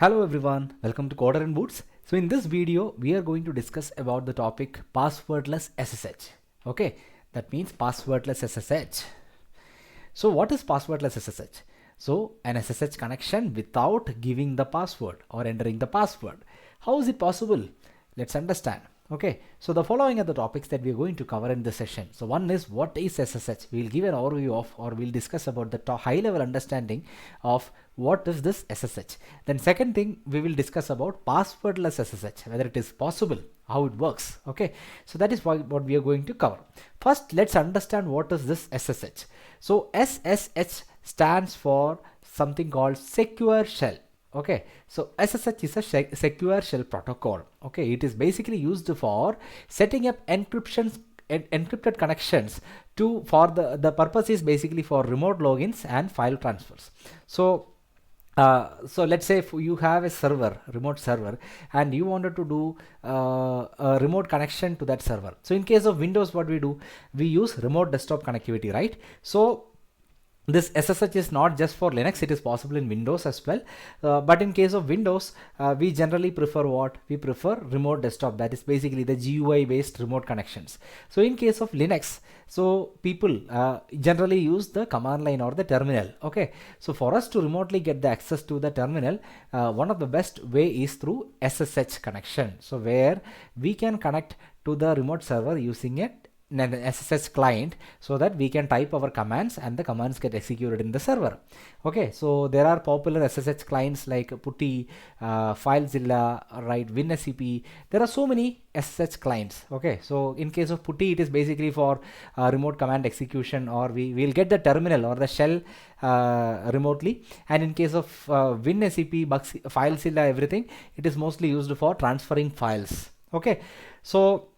Hello everyone, welcome to Coder and Boots. So in this video, we are going to discuss about the topic passwordless SSH. Okay, that means passwordless SSH. So what is passwordless SSH? So an SSH connection without giving the password or entering the password. How is it possible? Let's understand. Okay, so the following are the topics that we are going to cover in this session. So one is what is SSH? We'll give an overview of, or we'll discuss about the high level understanding of what is this SSH. Then second thing, we will discuss about passwordless SSH, whether it is possible, how it works. Okay, so that is what we are going to cover. First, let's understand what is this SSH. So SSH stands for something called secure shell. Okay, so SSH is a secure shell protocol. Okay, it is basically used for setting up encrypted connections for the purpose is basically for remote logins and file transfers. So let's say if you have a remote server, and you wanted to do a remote connection to that server. So in case of Windows, what we do, we use remote desktop connectivity, right? So this SSH is not just for Linux, it is possible in Windows as well. But in case of Windows, we generally prefer what? We prefer remote desktop, that is basically the GUI based remote connections. So in case of Linux, so people generally use the command line or the terminal. Okay, so for us to remotely get the access to the terminal, one of the best way is through SSH connection. So where we can connect to the remote server using an SSH client, so that we can type our commands and the commands get executed in the server. Okay, so there are popular SSH clients like Putty, FileZilla, right, WinSCP. There are so many SSH clients. Okay, so in case of Putty, it is basically for remote command execution, or we will get the terminal or the shell remotely. And in case of WinSCP, FileZilla, everything, it is mostly used for transferring files. Okay, so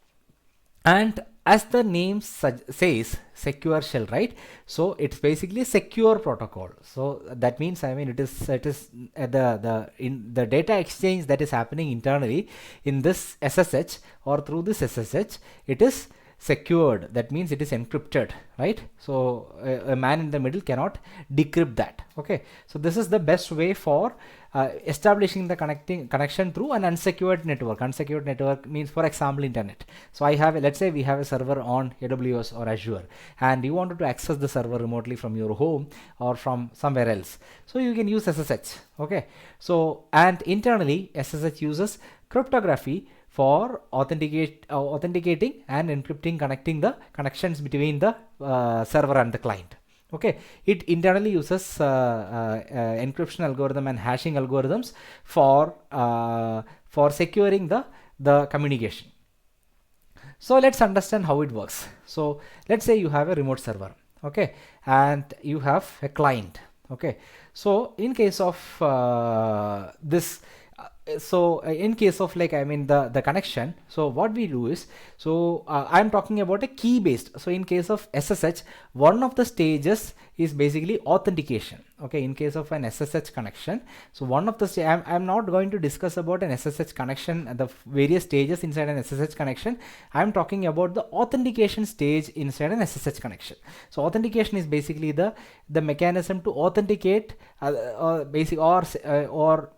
and as the name says, secure shell, right? So it's basically secure protocol. So that means, I mean, it is the data exchange that is happening internally in this SSH or through this SSH, it is secured. That means it is encrypted, right? So a man in the middle cannot decrypt that. Okay, so this is the best way for establishing the connection through an unsecured network. Unsecured network means, for example, internet. So let's say we have a server on AWS or Azure, and you wanted to access the server remotely from your home or from somewhere else. So you can use SSH. Okay, so and internally SSH uses cryptography for authenticating and encrypting, connecting the connections between the server and the client. Okay, it internally uses encryption algorithm and hashing algorithms for securing the communication. So let's understand how it works. So let's say you have a remote server, okay, and you have a client. Okay, so in case of in case of, like, I mean, the connection, so what we do is, so I'm talking about a key based. So in case of SSH, one of the stages is basically authentication. Okay, in case of an SSH connection, so one of the I'm not going to discuss about an SSH connection, the various stages inside an SSH connection. I'm talking about the authentication stage inside an SSH connection. So authentication is basically the mechanism to authenticate or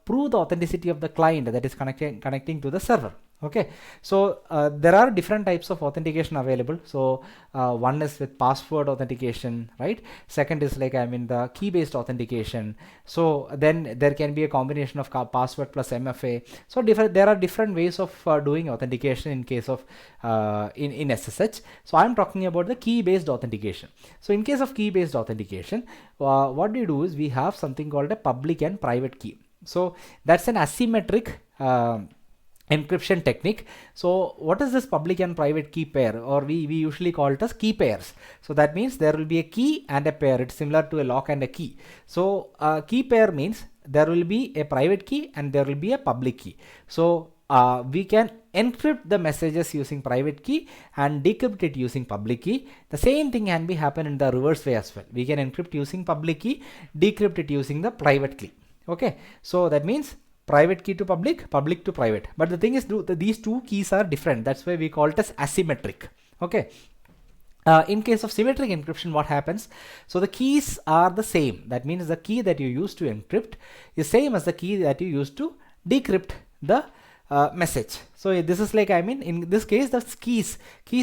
prove the authenticity of the client that is connecting to the server. Okay, so there are different types of authentication available. So one is with password authentication, right? Second is, like, I mean, the key based authentication. So then there can be a combination of password plus MFA. So there are different ways of doing authentication in case of in SSH. So I'm talking about the key based authentication. So in case of key based authentication, what we do is we have something called a public and private key. So that's an asymmetric encryption technique. So what is this public and private key pair, or we usually call it as key pairs? So that means there will be a key and a pair. It's similar to a lock and a key. So key pair means there will be a private key and there will be a public key. So we can encrypt the messages using private key and decrypt it using public key. The same thing can be happen in the reverse way as well. We can encrypt using public key, decrypt it using the private key. Okay, so that means private key to public, public to private. But the thing is, these two keys are different. That's why we call it as asymmetric. Okay, In case of symmetric encryption, what happens? So the keys are the same. That means the key that you use to encrypt is same as the key that you use to decrypt the message. So this is like, I mean, in this case, the keys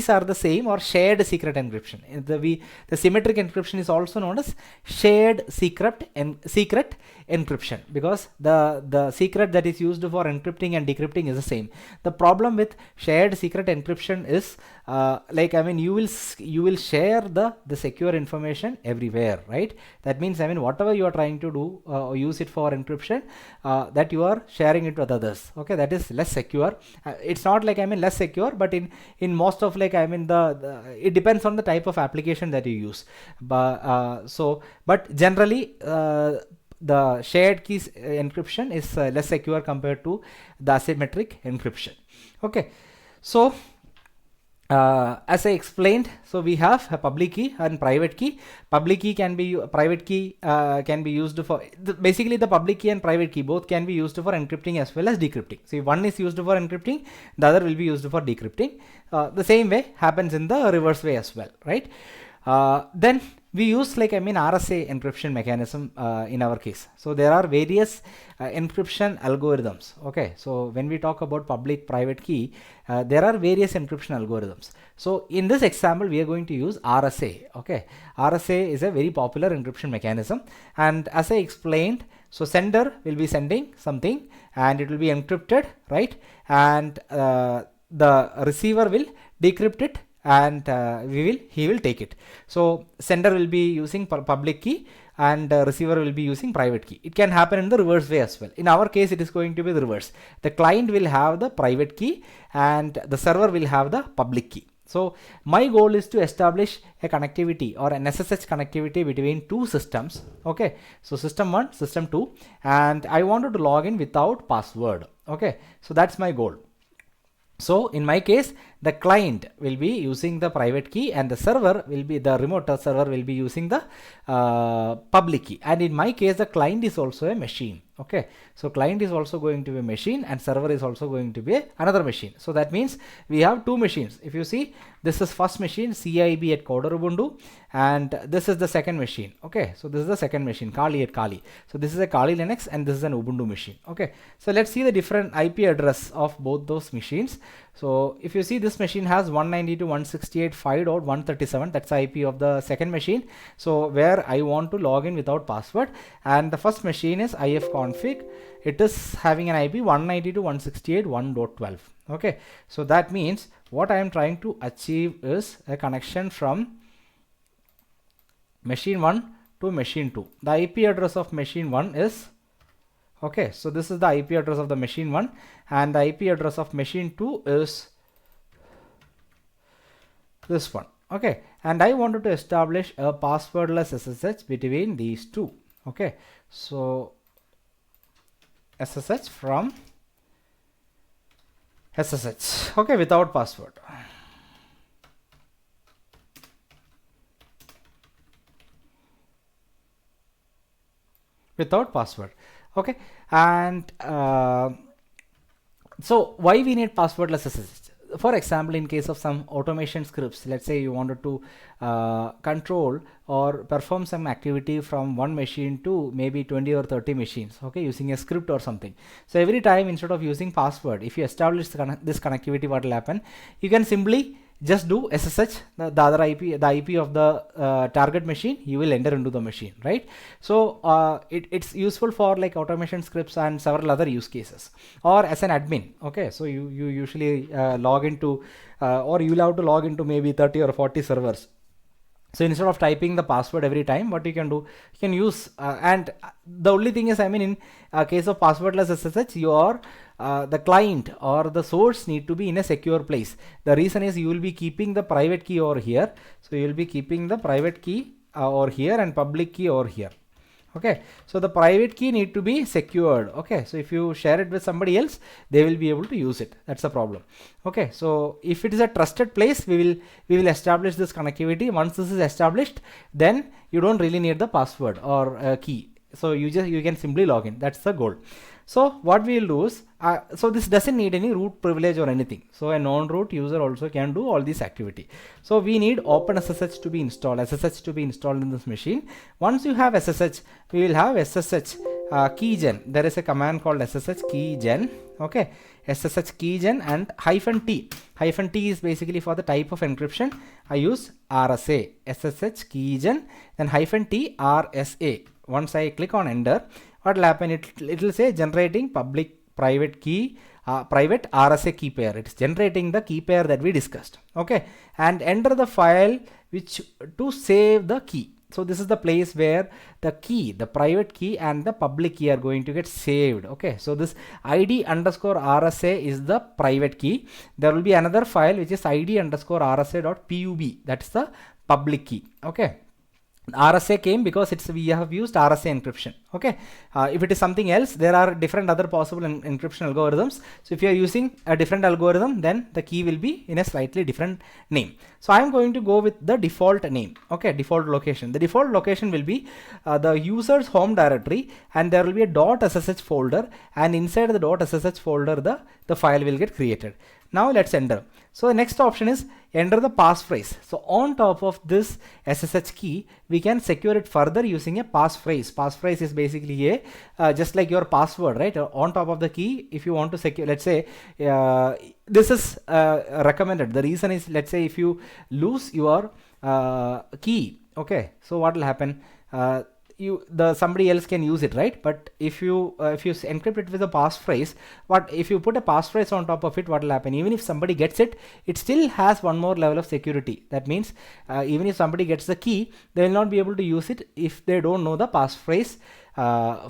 are the same, or shared secret encryption. The symmetric encryption is also known as shared secret encryption, because the secret that is used for encrypting and decrypting is the same. The problem with shared secret encryption is like, I mean, you will share the secure information everywhere, right? That means, I mean, whatever you are trying to do or use it for encryption, that you are sharing it with others. Okay, that is less secure. It's not like, I mean, less secure, but in most of, like, I mean, it depends on the type of application that you use. But generally, the shared keys encryption is less secure compared to the asymmetric encryption. Okay, so as I explained, so we have a public key and private key. Private key can be used for basically the public key and private key both can be used for encrypting as well as decrypting. So if one is used for encrypting, the other will be used for decrypting. The same way happens in the reverse way as well, right? Then we use, like, I mean, RSA encryption mechanism in our case. So there are various encryption algorithms. Okay, so when we talk about public private key, there are various encryption algorithms. So in this example, we are going to use RSA. Okay, RSA is a very popular encryption mechanism, and as I explained, so sender will be sending something and it will be encrypted, right? And the receiver will decrypt it, and he will take it. So sender will be using public key and receiver will be using private key. It can happen in the reverse way as well. In our case, it is going to be the reverse. The client will have the private key and the server will have the public key. So my goal is to establish a connectivity or an SSH connectivity between two systems. Okay, so system 1, system 2, and I wanted to log in without password. Okay, so that's my goal. So in my case, the client will be using the private key and the server will be, the remote server will be using the public key. And in my case, the client is also a machine. Okay, so client is also going to be a machine and server is also going to be another machine. So that means we have two machines. If you see, this is first machine CIB at Coder Ubuntu, and this is the second machine. Okay, so this is the second machine, Kali at Kali. So this is a Kali Linux and this is an Ubuntu machine. Okay, so let's see the different IP address of both those machines. So if you see, this machine has 192.168.5.137. that's the IP of the second machine, so where I want to log in without password. And the first machine is ifconfig. It is having an IP 192.168.1.12. okay, so that means what I am trying to achieve is a connection from machine 1 to machine 2. The IP address of machine 1 is, okay, so this is the IP address of the machine 1, and the IP address of machine 2 is this one. Okay, and I wanted to establish a passwordless SSH between these two. Okay, so SSH from SSH, okay, without password. Without password. Okay, and so why we need passwordless SSH? For example, in case of some automation scripts, let's say you wanted to control or perform some activity from one machine to maybe 20 or 30 machines, okay, using a script or something. So every time, instead of using password, if you establish this connectivity, what will happen? You can simply just do SSH, the other IP, the IP of the target machine, you will enter into the machine, right? So it's useful for like automation scripts and several other use cases, or as an admin. Okay, so you usually log into or you will have to log into maybe 30 or 40 servers. So instead of typing the password every time, what you can do, you can use and the only thing is, I mean, in case of passwordless SSH, your the client or the source need to be in a secure place. The reason is you will be keeping the private key over here. So you will be keeping the private key over here and public key over here. Okay, so the private key need to be secured. Okay, so if you share it with somebody else, they will be able to use it. That's the problem. Okay, so if it is a trusted place, we will establish this connectivity. Once this is established, then you don't really need the password or key. So you can simply log in. That's the goal. So what we will do is, so this doesn't need any root privilege or anything. So a non-root user also can do all this activity. So we need OpenSSH to be installed, SSH to be installed in this machine. Once you have SSH, we will have SSH keygen. There is a command called ssh-keygen. Okay, ssh-keygen and -t. -t is basically for the type of encryption. I use RSA, ssh-keygen, then -t RSA. Once I click on enter, what will happen? It will say generating public private key, private RSA key pair. It's generating the key pair that we discussed. Okay, and enter the file which to save the key. So this is the place where the key, the private key and the public key are going to get saved. Okay, so this id_rsa is the private key. There will be another file which is id_rsa.pub. That's the public key. Okay, RSA came because we have used RSA encryption. Okay, if it is something else, there are different other possible encryption algorithms. So if you are using a different algorithm, then the key will be in a slightly different name. So I am going to go with the default name. Okay, default location. The default location will be the user's home directory, and there will be a .ssh folder, and inside the .ssh folder the file will get created. Now let's enter. So the next option is enter the passphrase. So on top of this SSH key, we can secure it further using a passphrase. Passphrase is basically a just like your password, right? On top of the key, if you want to secure, let's say this is recommended. The reason is, let's say if you lose your key, okay, so what will happen? Somebody else can use it, right? But if you encrypt it with a passphrase, if you put a passphrase on top of it, what will happen? Even if somebody gets it, it still has one more level of security. That means even if somebody gets the key, they will not be able to use it if they don't know the passphrase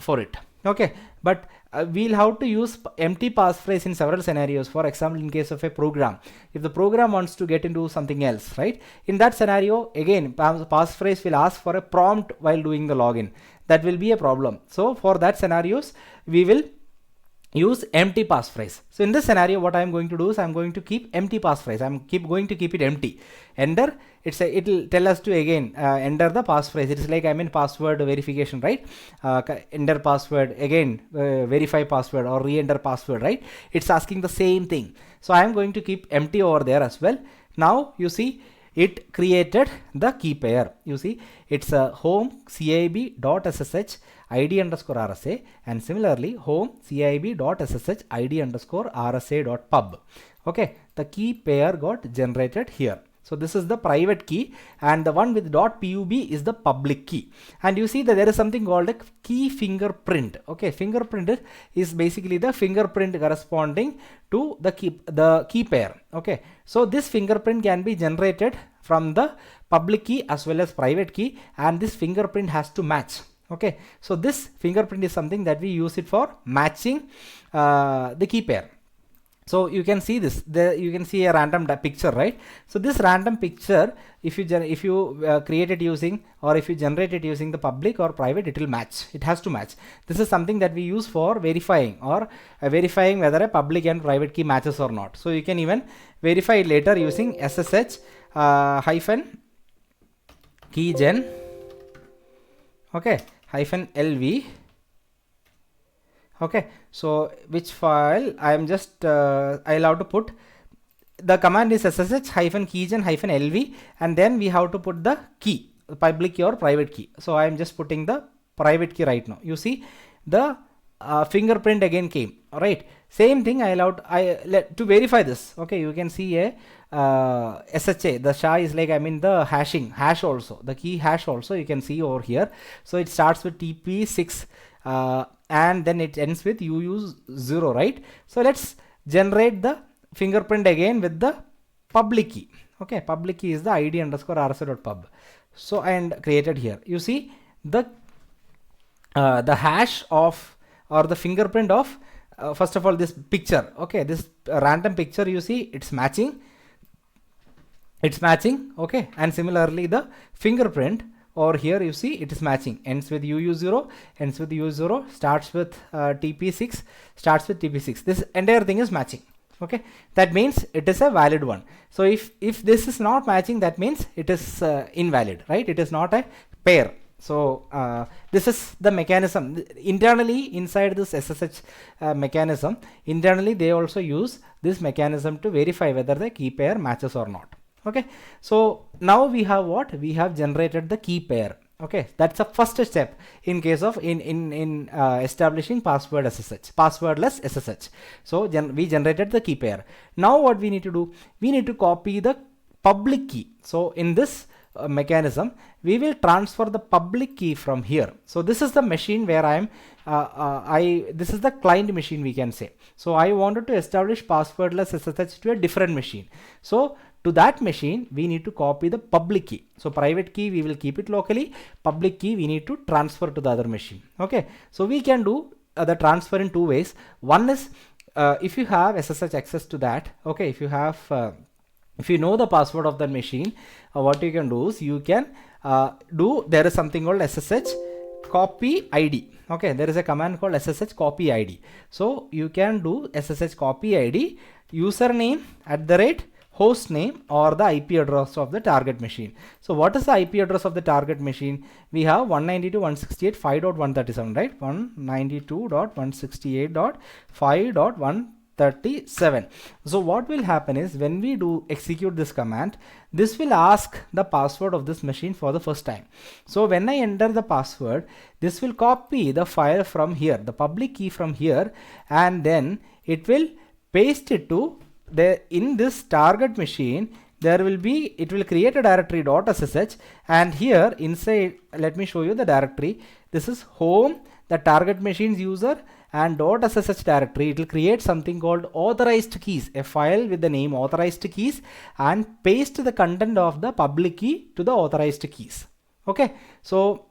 for it. Okay, but we'll have to use empty passphrase in several scenarios. For example, in case of a program, if the program wants to get into something else, right? In that scenario, again, passphrase will ask for a prompt while doing the login. That will be a problem. So for that scenarios, we will use empty passphrase. So in this scenario, what I am going to do is I am going to keep empty passphrase. I am going to keep it empty. Enter. It will tell us to again enter the passphrase. It is like password verification, right? Enter password again, verify password or re-enter password, right? It's asking the same thing. So I am going to keep empty over there as well. Now you see, it created the key pair. You see, it's a home cib.ssh id_rsa, and similarly home cib.ssh id_rsa.pub. Okay, the key pair got generated here. So this is the private key, and the one with .pub is the public key. And you see that there is something called a key fingerprint. Okay, fingerprint is basically the fingerprint corresponding to the key pair. Okay, so this fingerprint can be generated from the public key as well as private key, and this fingerprint has to match. Okay, so this fingerprint is something that we use it for matching the key pair. So you can see this, you can see a random picture, right? So this random picture, if you create it using, or if you generate it using the public or private, it will match. It has to match. This is something that we use for verifying, or verifying whether a public and private key matches or not. So you can even verify it later using ssh-keygen, okay, -lv. Okay, so which file I am just I'll have to put, the command is ssh-keygen -lv, and then we have to put the key, public key or private key. So I am just putting the private key right now. You see the fingerprint again came. All right, same thing. To verify this. Okay, you can see a SHA, the SHA is like the hash also, the key hash also you can see over here. So it starts with TP6 and then it ends with UU0, right? So let's generate the fingerprint again with the public key. Okay, public key is the id_rsa.pub. So, and created here. You see the hash of, or the fingerprint of first of all this picture. Okay, this random picture, you see it's matching. Okay, and similarly the fingerprint over here, you see it is matching, ends with UU0, ends with UU0, starts with TP6, starts with TP6. This entire thing is matching. Okay, that means it is a valid one. So if this is not matching, that means it is invalid, right? It is not a pair. So this is the mechanism internally inside this SSH mechanism. Internally they also use this mechanism to verify whether the key pair matches or not. Okay, so now we have what? We have generated the key pair. Okay, that's the first step in case of establishing passwordless SSH. So we generated the key pair. Now what we need to do? We need to copy the public key. So in this mechanism, we will transfer the public key from here. So this is the machine where I am. This is the client machine, we can say. So I wanted to establish passwordless SSH to a different machine. So to that machine, we need to copy the public key. So private key, we will keep it locally. Public key, we need to transfer to the other machine. Okay. So we can do the transfer in two ways. One is if you have SSH access to that. Okay. If you know the password of that machine, what you can do is you can there is something called ssh-copy-id. Okay, there is a command called ssh-copy-id. So you can do ssh-copy-id username @ host name or the IP address of the target machine. So what is the IP address of the target machine? We have 192.168.5.137, right? 192.168.5.137. So what will happen is when we do execute this command, this will ask the password of this machine for the first time. So when I enter the password, this will copy the file from here, the public key from here, and then it will paste it to in this target machine. It will create a directory .ssh, and here inside, let me show you the directory. This is home, the target machine's user, and .ssh directory. It will create something called authorized keys, a file with the name authorized keys, and paste the content of the public key to the authorized keys. Okay, so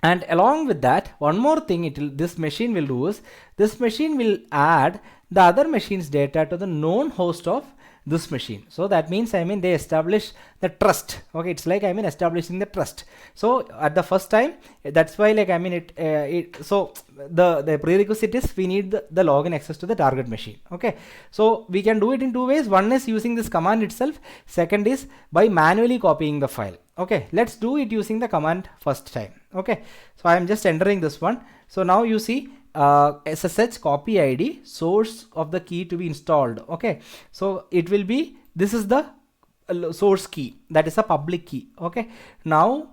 and along with that, one more thing this machine will do is this machine will add the other machine's data to the known host of this machine. So that means they establish the trust. Okay, it's like establishing the trust. So at the first time, that's why so the prerequisite is we need the login access to the target machine. Okay, so we can do it in two ways. One is using this command itself. Second is by manually copying the file. Okay, let's do it using the command first time. Okay, so I am just entering this one. So now you see ssh-copy-id, source of the key to be installed. Okay, so it will be, this is the source key, that is a public key. Okay, now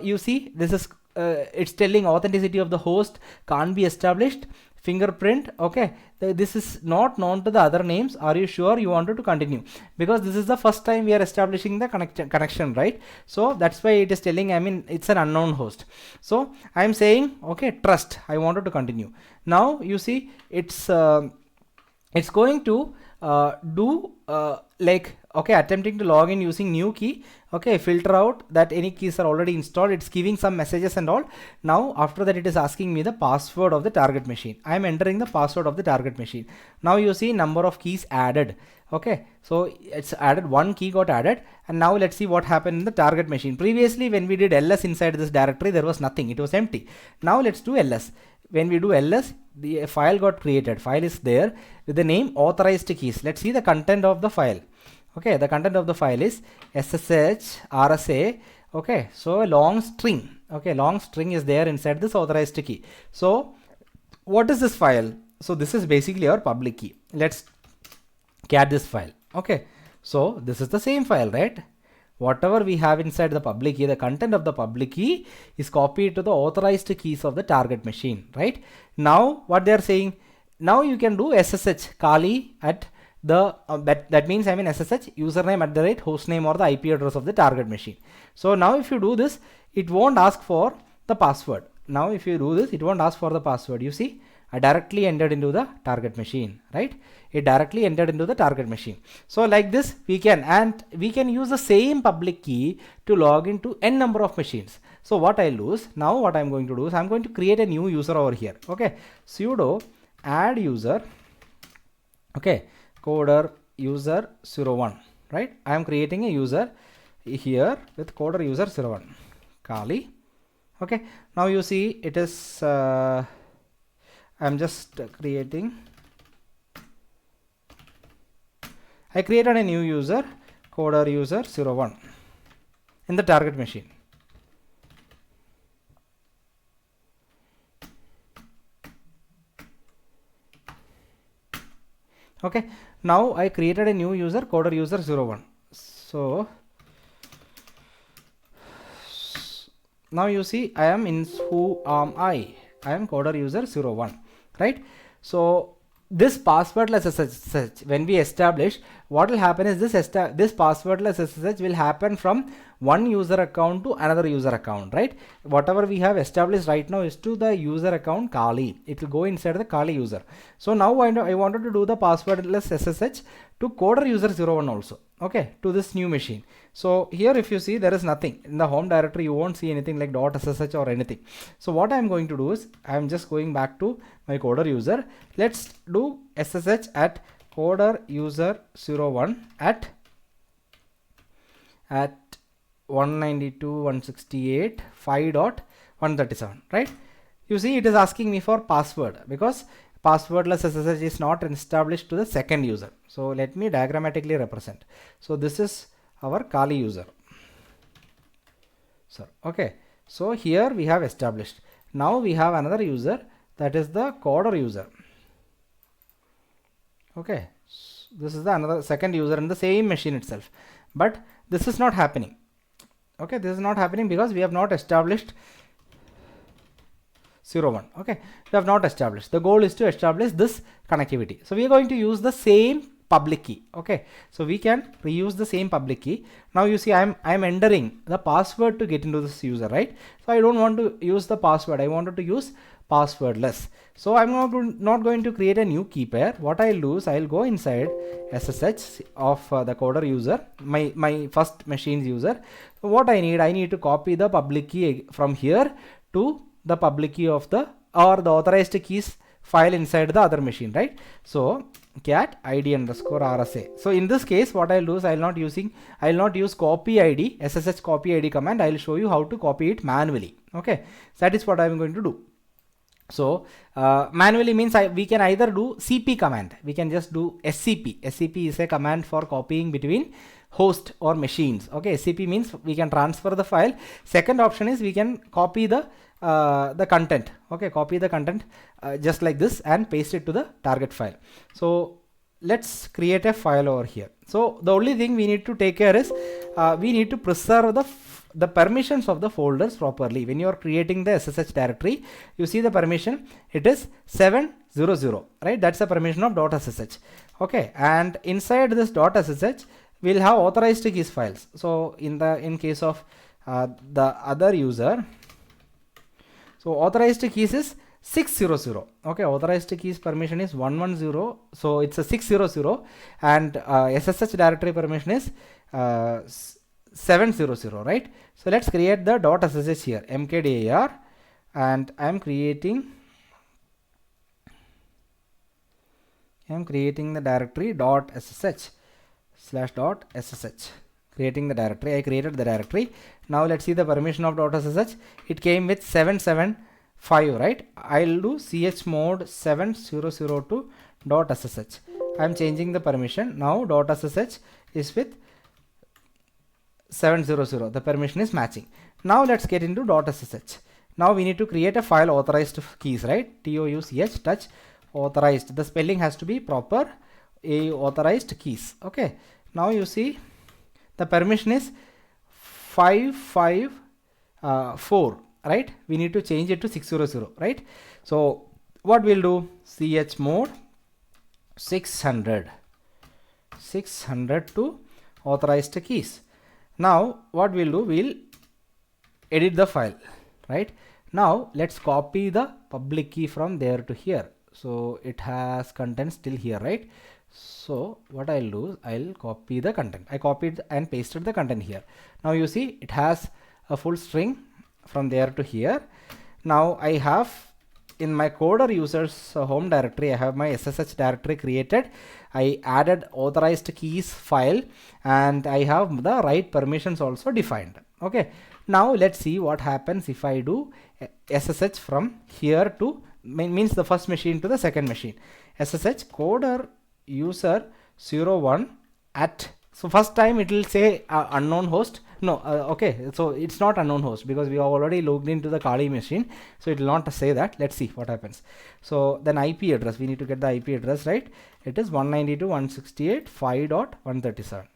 you see this is it's telling authenticity of the host can't be established, fingerprint. Okay, this is not known to the other names. Are you sure you wanted to continue? Because this is the first time we are establishing the connection, right? So that's why it is telling it's an unknown host. So I'm saying okay, trust, I wanted to continue. Now you see it's going to do okay, attempting to log in using new key. Okay, filter out that any keys are already installed. It's giving some messages and all. Now after that, it is asking me the password of the target machine. I am entering the password of the target machine. Now you see number of keys added. Okay, so it's added, one key got added, and now let's see what happened in the target machine. Previously when we did ls inside this directory, there was nothing, it was empty. Now let's do ls. When we do ls, the file got created. File is there with the name authorized keys. Let's see the content of the file. Okay, the content of the file is ssh rsa. Okay, so a long string. Okay, long string is there inside this authorized key. So what is this file? So this is basically our public key. Let's cat this file. Okay, so this is the same file, right? Whatever we have inside the public key, the content of the public key is copied to the authorized keys of the target machine, right? Now what they are saying, now you can do ssh kali at the that means ssh username @ hostname or the IP address of the target machine. So now if you do this, it won't ask for the password. Now if you do this, it won't ask for the password. You see, I directly entered into the target machine, right? It directly entered into the target machine. So like this we can use the same public key to log into n number of machines. So what I'll do is, now what I'm going to do is I'm going to create a new user over here. Okay, sudo add user. Okay, coder user 01, right? I am creating a user here with coder user 01 Kali. Okay, now you see it is I'm just creating, I created a new user coder user 01 in the target machine. Okay, now I created a new user, coder user 01. So now you see I am in who am I am coder user 01, right? So this passwordless SSH, when we establish, what will happen is this passwordless SSH will happen from one user account to another user account, right? Whatever we have established right now is to the user account Kali. It will go inside the Kali user. So now I wanted to do the passwordless SSH to coder user 01 also, okay, to this new machine. So here if you see, there is nothing in the home directory. You won't see anything like .ssh or anything. So what I'm going to do is I'm just going back to my coder user. Let's do SSH at coder user 01 at 192.168.5.137, right? You see it is asking me for password because passwordless SSH is not established to the second user. So let me diagrammatically represent. So this is our Kali user. So okay, so here we have established. Now we have another user, that is the coder user. Okay, this is the another second user in the same machine itself, but this is not happening. Okay, this is not happening because we have not established 01. Okay, we have not established. The goal is to establish this connectivity. So we are going to use the same public key. Okay, so we can reuse the same public key. Now you see I'm entering the password to get into this user, right? So I don't want to use the password. I wanted to use passwordless. So I'm not going to create a new key pair. What I'll do is I'll go inside SSH of the coder user, my first machine's user. So what I need to copy the public key from here to the public key of the authorized keys file inside the other machine, right? So cat id underscore RSA. So in this case, what I'll do is I'll not use copy id, SSH copy id command. I'll show you how to copy it manually. Okay, so that is what I'm going to do. So manually means we can either do cp command. We can just do scp. Scp is a command for copying between host or machines. Okay, scp means we can transfer the file. Second option is we can copy the content. Okay, copy the content just like this and paste it to the target file. So let's create a file over here. So the only thing we need to take care is we need to preserve the permissions of the folders properly. When you are creating the SSH directory, you see the permission, it is 700, right? That's the permission of .ssh. Okay, and inside this .ssh we'll have authorized keys files. So in case of the other user, so authorized keys is 600. Okay, authorized keys permission is 110, so it's a 600, and SSH directory permission is 700, right? So let's create the .ssh here, mkdir, and I'm creating the directory .ssh/.ssh. Creating the directory. I created the directory. Now let's see the permission of .ssh. It came with 775, right? I'll do chmod 700 to .ssh. I'm changing the permission. Now .ssh is with 700. The permission is matching. Now let's get into .ssh. Now we need to create a file authorized keys, right? touch touch authorized. The spelling has to be proper. Authorized keys. Okay. Now you see the permission is 554, right? We need to change it to 600, right? So what we'll do, chmod 600 to authorized keys. Now what we'll do, we'll edit the file, right? Now let's copy the public key from there to here. So it has content still here, right? So what I'll do is I'll copy the content. I copied and pasted the content here. Now you see it has a full string from there to here. Now I have in my coder users home directory, I have my SSH directory created. I added authorized keys file and I have the right permissions also defined. Okay. Now let's see what happens if I do SSH from here to means the first machine to the second machine. SSH coder user 01 at, so first time it will say unknown host. No, okay, so it's not unknown host because we have already logged into the Kali machine, so it will not say that. Let's see what happens. So then IP address, we need to get the IP address, right? It is 192.168.5.137.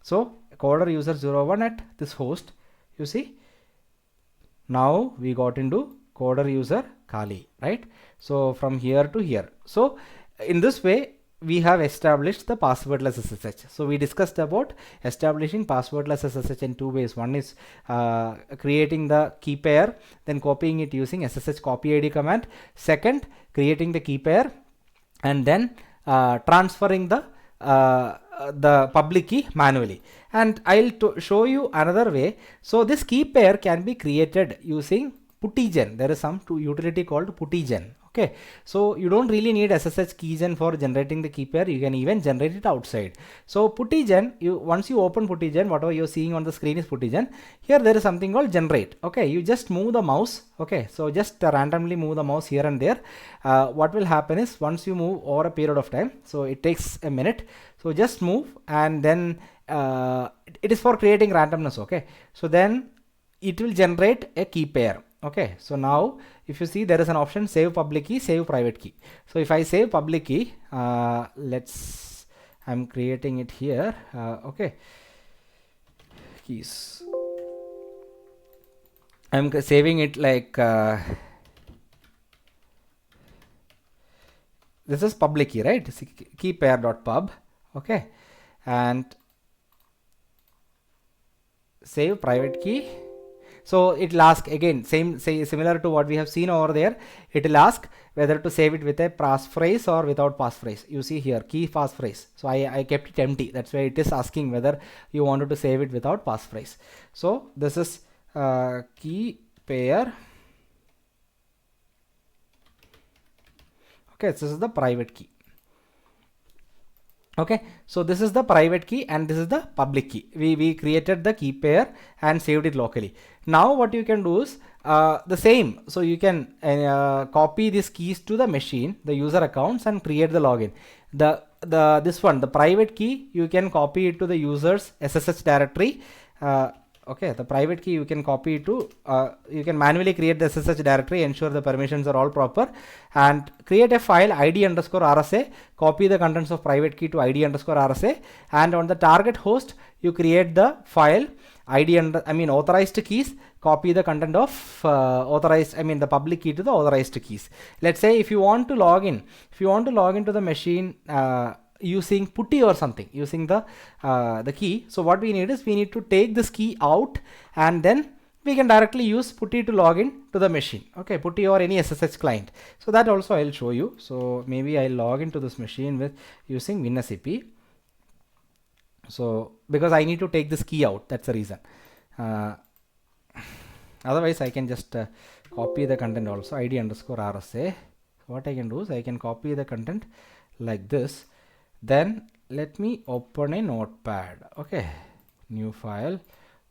so coder user 01 at this host, you see. Now we got into coder user Kali, right? So from here to here. So in this way we have established the passwordless SSH. So we discussed about establishing passwordless SSH in two ways. One is creating the key pair, then copying it using ssh-copy-id command. Second, creating the key pair and then transferring the public key manually. And I'll show you another way. So this key pair can be created using ssh-keygen. There is some utility called ssh-keygen. Okay, so you don't really need ssh-keygen for generating the key pair. You can even generate it outside. So ssh-keygen, once you open ssh-keygen, whatever you're seeing on the screen is ssh-keygen. Here there is something called generate. Okay, you just move the mouse. Okay, so just randomly move the mouse here and there. What will happen is once you move over a period of time, so it takes a minute. So just move and then it is for creating randomness. Okay, so then it will generate a key pair. Okay, so now if you see, there is an option save public key, save private key. So if I save public key, I'm creating it here. Okay, keys, I'm saving it like this is public key, right? Key pair.pub. Okay, and save private key. So it will ask again, similar to what we have seen over there. It will ask whether to save it with a passphrase or without passphrase. You see here, key passphrase. So I kept it empty. That's why it is asking whether you wanted to save it without passphrase. So this is key pair. Okay, this is the private key. Okay, so this is the private key and this is the public key. We created the key pair and saved it locally. Now what you can do is the same. So you can copy these keys to the machine, the user accounts, and create the login. This one, the private key, you can copy it to the user's SSH directory. Okay, the private key you can copy to, you can manually create the SSH directory, ensure the permissions are all proper, and create a file id_rsa, copy the contents of private key to id_rsa, and on the target host you create the file authorized keys, copy the content of the public key to the authorized keys. Let's say if you want to log in, to the machine using putty or something, using the key. So what we need is, we need to take this key out and then we can directly use putty to log in to the machine. Okay, putty or any SSH client. So that also I'll show you. So maybe I'll log into this machine with using WinSCP. So because I need to take this key out, that's the reason. Otherwise I can just copy the content also, id_rsa. What I can do is I can copy the content like this. Then let me open a notepad. Okay, new file,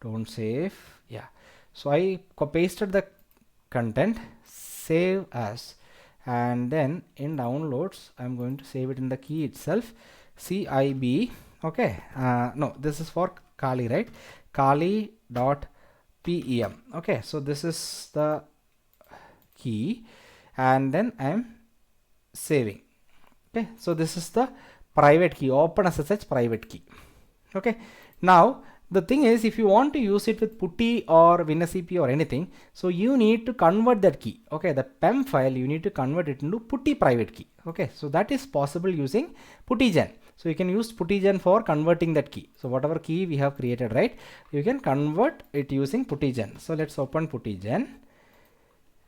don't save. Yeah, so I pasted the content, save as, and then in downloads I'm going to save it in the key itself, cib. Okay, no, this is for Kali, right? Kali.pem. okay, so this is the key and then I'm saving. Okay, so this is the private key, open SSH private key. Okay, now the thing is, if you want to use it with putty or WinSCP or anything, so you need to convert that key. Okay, the PEM file, you need to convert it into putty private key. Okay, so that is possible using ssh-keygen. So you can use ssh-keygen for converting that key. So whatever key we have created, right, you can convert it using ssh-keygen. So let's open ssh-keygen.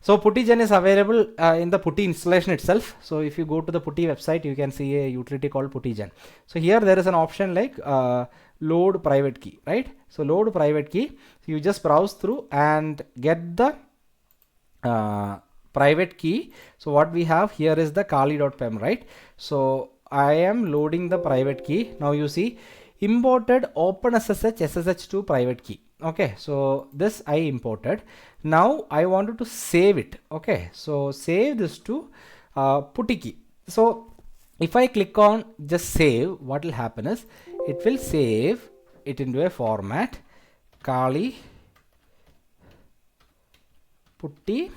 So ssh-keygen is available in the putty installation itself. So if you go to the putty website, you can see a utility called ssh-keygen. So here there is an option like load private key, right? So load private key. So you just browse through and get the private key. So what we have here is the kali.pem, right? So I am loading the private key. Now you see imported OpenSSH SSH2 private key. Okay, so this I imported. Now I wanted to save it. Okay, so save this to putty key. So if I click on just save, what will happen is it will save it into a format Kali putty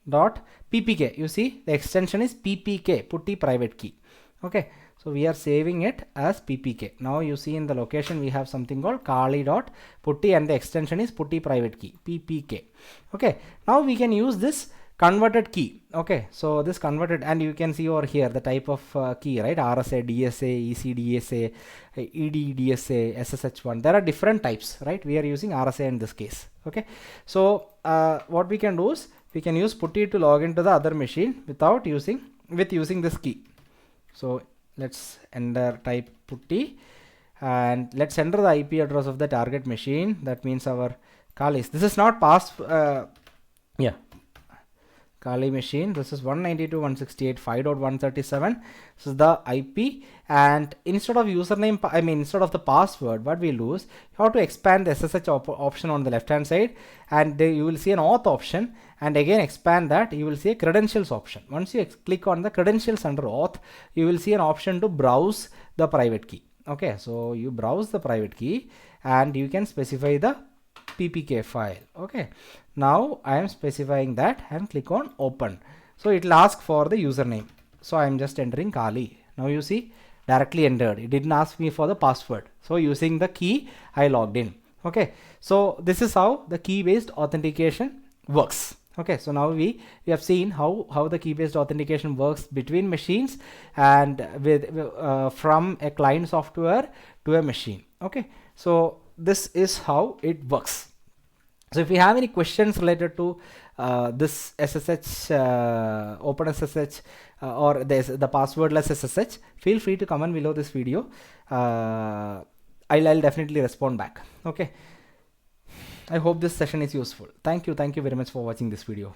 dot ppk. You see the extension is ppk, putty private key. Okay, so we are saving it as ppk. Now you see in the location we have something called kali dot putty and the extension is putty private key, ppk. Okay, now we can use this converted key. Okay, so this converted, and you can see over here the type of key, right? RSA, DSA, ECDSA, EDDSA, SSH1. There are different types, right? We are using RSA in this case. Okay, so what we can do is we can use putty to log into the other machine without using this key. So let's enter type putty and let's enter the IP address of the target machine. That means our Kali's. This is not Kali machine. This is 192.168.5.137. This is the IP, and instead of username, instead of the password, what we lose, you have to expand the SSH option on the left hand side, and you will see an auth option, and again expand that, you will see a credentials option. Once you click on the credentials under auth, you will see an option to browse the private key. Okay, so you browse the private key and you can specify the ppk file. Okay, now I am specifying that and click on open. So it will ask for the username. So I am just entering Kali. Now you see directly entered. It didn't ask me for the password. So using the key I logged in. Okay, so this is how the key based authentication works. Okay, so now we have seen how the key based authentication works between machines and with from a client software to a machine. Okay, so this is how it works. So if you have any questions related to this SSH, OpenSSH or the passwordless SSH, feel free to comment below this video. I'll definitely respond back. Okay, I hope this session is useful. Thank you very much for watching this video.